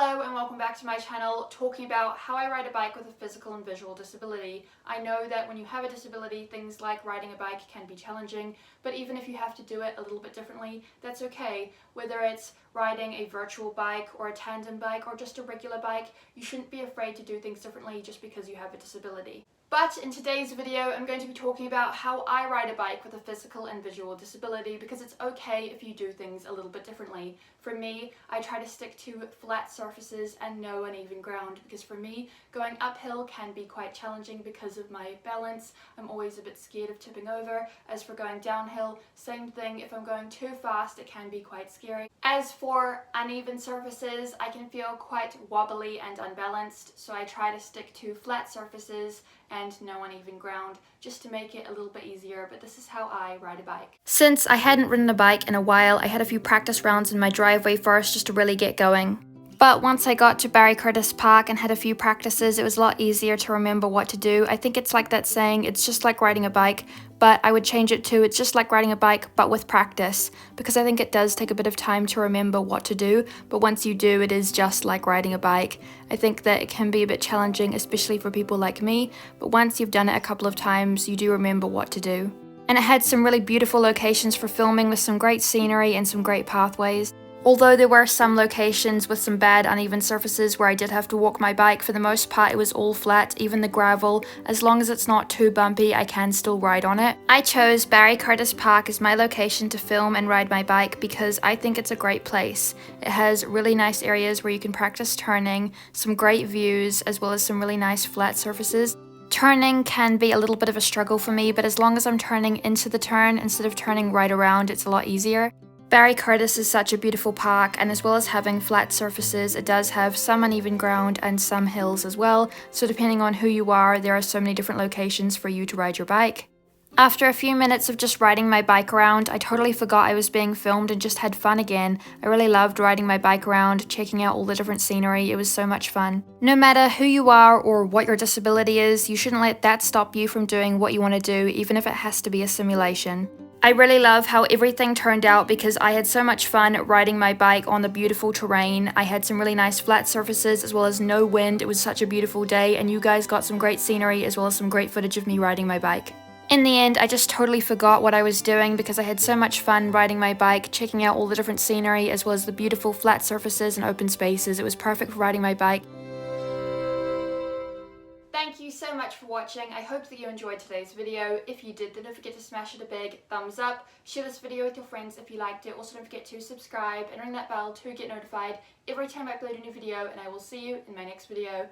Hello and welcome back to my channel, talking about how I ride a bike with a physical and visual disability. I know that when you have a disability, things like riding a bike can be challenging, but even if you have to do it a little bit differently, that's okay. Whether it's riding a virtual bike or a tandem bike or just a regular bike, you shouldn't be afraid to do things differently just because you have a disability. But in today's video, I'm going to be talking about how I ride a bike with a physical and visual disability, because it's okay if you do things a little bit differently. For me, I try to stick to flat surfaces and no uneven ground, because for me, going uphill can be quite challenging because of my balance. I'm always a bit scared of tipping over. As for going downhill, same thing. If I'm going too fast, it can be quite scary. As for uneven surfaces, I can feel quite wobbly and unbalanced, so I try to stick to flat surfaces and no uneven ground, just to make it a little bit easier, but this is how I ride a bike. Since I hadn't ridden a bike in a while, I had a few practice rounds in my driveway first just to really get going. But once I got to Barry Curtis Park and had a few practices, it was a lot easier to remember what to do. I think it's like that saying, it's just like riding a bike, but I would change it to, it's just like riding a bike, but with practice, because I think it does take a bit of time to remember what to do, but once you do, it is just like riding a bike. I think that it can be a bit challenging, especially for people like me, but once you've done it a couple of times, you do remember what to do. And it had some really beautiful locations for filming with some great scenery and some great pathways. Although there were some locations with some bad uneven surfaces where I did have to walk my bike, for the most part it was all flat, even the gravel. As long as it's not too bumpy, I can still ride on it. I chose Barry Curtis Park as my location to film and ride my bike because I think it's a great place. It has really nice areas where you can practice turning, some great views, as well as some really nice flat surfaces. Turning can be a little bit of a struggle for me, but as long as I'm turning into the turn instead of turning right around, it's a lot easier. Barry Curtis is such a beautiful park, and as well as having flat surfaces, it does have some uneven ground and some hills as well, so depending on who you are, there are so many different locations for you to ride your bike. After a few minutes of just riding my bike around, I totally forgot I was being filmed and just had fun again. I really loved riding my bike around, checking out all the different scenery. It was so much fun. No matter who you are or what your disability is, you shouldn't let that stop you from doing what you want to do, even if it has to be a simulation. I really love how everything turned out because I had so much fun riding my bike on the beautiful terrain. I had some really nice flat surfaces as well as no wind. It was such a beautiful day, and you guys got some great scenery as well as some great footage of me riding my bike. In the end, I just totally forgot what I was doing because I had so much fun riding my bike, checking out all the different scenery as well as the beautiful flat surfaces and open spaces. It was perfect for riding my bike. Thank you so much for watching. I hope that you enjoyed today's video. If you did, then don't forget to smash it a big thumbs up. Share this video with your friends if you liked it. Also, don't forget to subscribe and ring that bell to get notified every time I upload a new video, and I will see you in my next video.